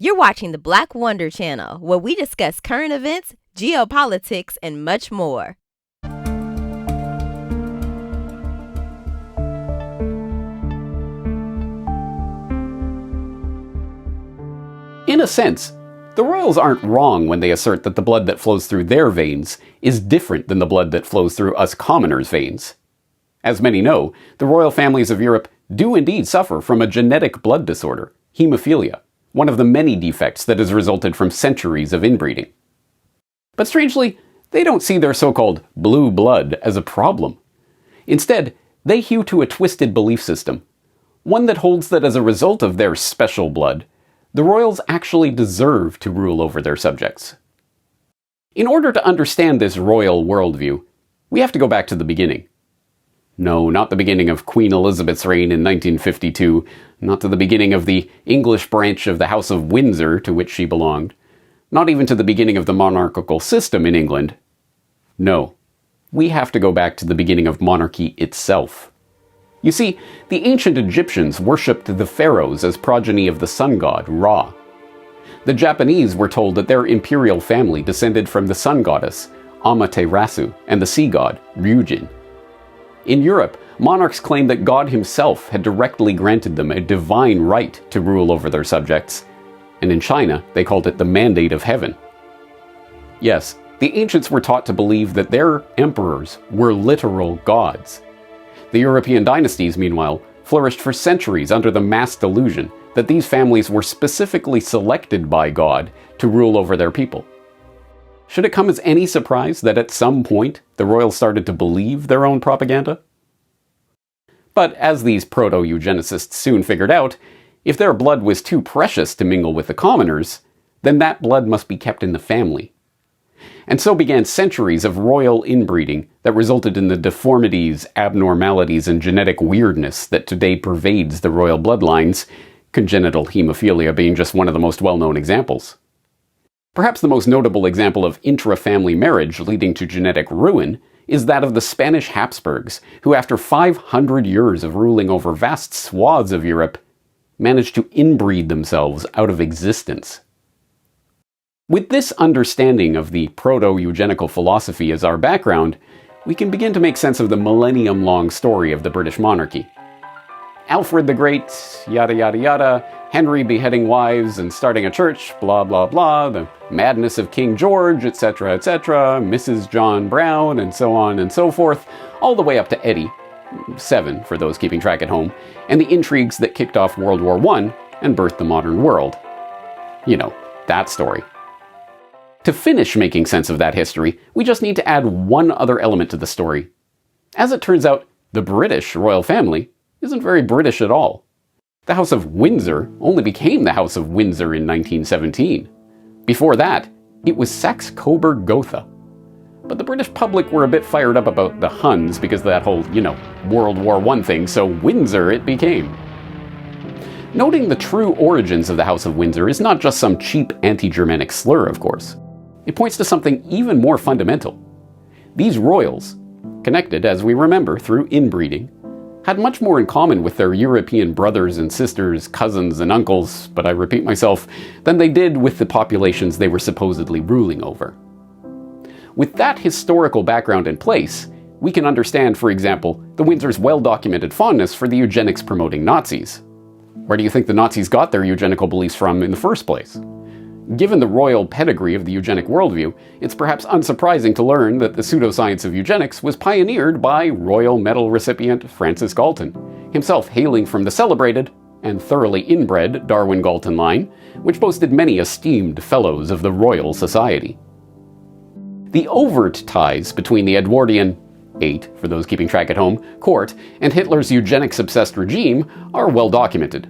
You're watching the Black Wonder channel, where we discuss current events, geopolitics, and much more. In a sense, the royals aren't wrong when they assert that the blood that flows through their veins is different than the blood that flows through us commoners' veins. As many know, the royal families of Europe do indeed suffer from a genetic blood disorder, hemophilia, one of the many defects that has resulted from centuries of inbreeding. But strangely, they don't see their so-called blue blood as a problem. Instead, they hew to a twisted belief system, one that holds that as a result of their special blood, the royals actually deserve to rule over their subjects. In order to understand this royal worldview, we have to go back to the beginning. No, not the beginning of Queen Elizabeth's reign in 1952, not to the beginning of the English branch of the House of Windsor to which she belonged, not even to the beginning of the monarchical system in England. No, we have to go back to the beginning of monarchy itself. You see, the ancient Egyptians worshipped the pharaohs as progeny of the sun god, Ra. The Japanese were told that their imperial family descended from the sun goddess, Amaterasu, and the sea god, Ryujin. In Europe, monarchs claimed that God himself had directly granted them a divine right to rule over their subjects, and in China, they called it the mandate of heaven. Yes, the ancients were taught to believe that their emperors were literal gods. The European dynasties, meanwhile, flourished for centuries under the mass delusion that these families were specifically selected by God to rule over their people. Should it come as any surprise that at some point the royals started to believe their own propaganda? But as these proto-eugenicists soon figured out, if their blood was too precious to mingle with the commoners, then that blood must be kept in the family. And so began centuries of royal inbreeding that resulted in the deformities, abnormalities, and genetic weirdness that today pervades the royal bloodlines, congenital hemophilia being just one of the most well-known examples. Perhaps the most notable example of intra-family marriage leading to genetic ruin is that of the Spanish Habsburgs, who after 500 years of ruling over vast swaths of Europe, managed to inbreed themselves out of existence. With this understanding of the proto-eugenical philosophy as our background, we can begin to make sense of the millennium-long story of the British monarchy. Alfred the Great, yada yada yada, Henry beheading wives and starting a church, blah blah blah, the madness of King George, etc., Mrs. John Brown, and so on and so forth, all the way up to Eddie, 7 for those keeping track at home, and the intrigues that kicked off World War I and birthed the modern world. You know, that story. To finish making sense of that history, we just need to add one other element to the story. As it turns out, the British royal family isn't very British at all. The House of Windsor only became the House of Windsor in 1917. Before that, it was Saxe-Coburg-Gotha. But the British public were a bit fired up about the Huns because of that whole, World War I thing, so Windsor it became. Noting the true origins of the House of Windsor is not just some cheap anti-Germanic slur, of course. It points to something even more fundamental. These royals, connected, as we remember, through inbreeding, had much more in common with their European brothers and sisters, cousins and uncles, but I repeat myself, than they did with the populations they were supposedly ruling over. With that historical background in place, we can understand, for example, the Windsors' well-documented fondness for the eugenics-promoting Nazis. Where do you think the Nazis got their eugenical beliefs from in the first place? Given the royal pedigree of the eugenic worldview, it's perhaps unsurprising to learn that the pseudoscience of eugenics was pioneered by Royal Medal recipient Francis Galton, himself hailing from the celebrated and thoroughly inbred Darwin-Galton line, which boasted many esteemed fellows of the Royal Society. The overt ties between the Edwardian, 8 for those keeping track at home, court and Hitler's eugenics-obsessed regime are well documented.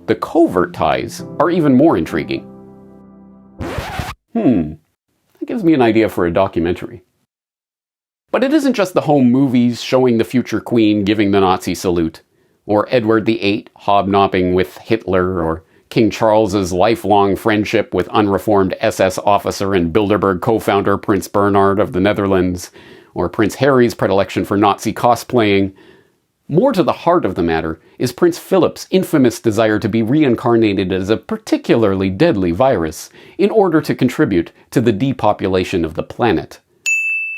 The covert ties are even more intriguing. That gives me an idea for a documentary. But it isn't just the home movies showing the future queen giving the Nazi salute, or Edward VIII hobnobbing with Hitler, or King Charles's lifelong friendship with unreformed SS officer and Bilderberg co-founder Prince Bernhard of the Netherlands, or Prince Harry's predilection for Nazi cosplaying. More to the heart of the matter is Prince Philip's infamous desire to be reincarnated as a particularly deadly virus in order to contribute to the depopulation of the planet.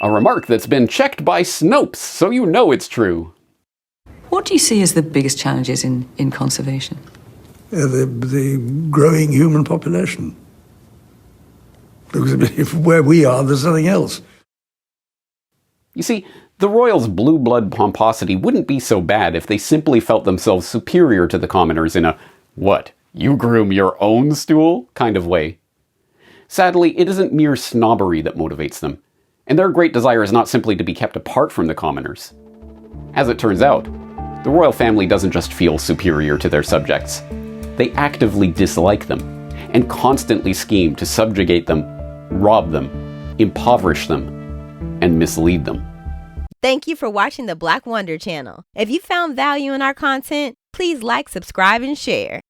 A remark that's been checked by Snopes, so you know it's true. What do you see as the biggest challenges in conservation? The growing human population. Because if where we are, there's nothing else. You see, the royals' blue blood pomposity wouldn't be so bad if they simply felt themselves superior to the commoners in a, what, you groom your own stool kind of way. Sadly, it isn't mere snobbery that motivates them, and their great desire is not simply to be kept apart from the commoners. As it turns out, the royal family doesn't just feel superior to their subjects. They actively dislike them, and constantly scheme to subjugate them, rob them, impoverish them, and mislead them. Thank you for watching the Black Wonder channel. If you found value in our content, please like, subscribe, and share.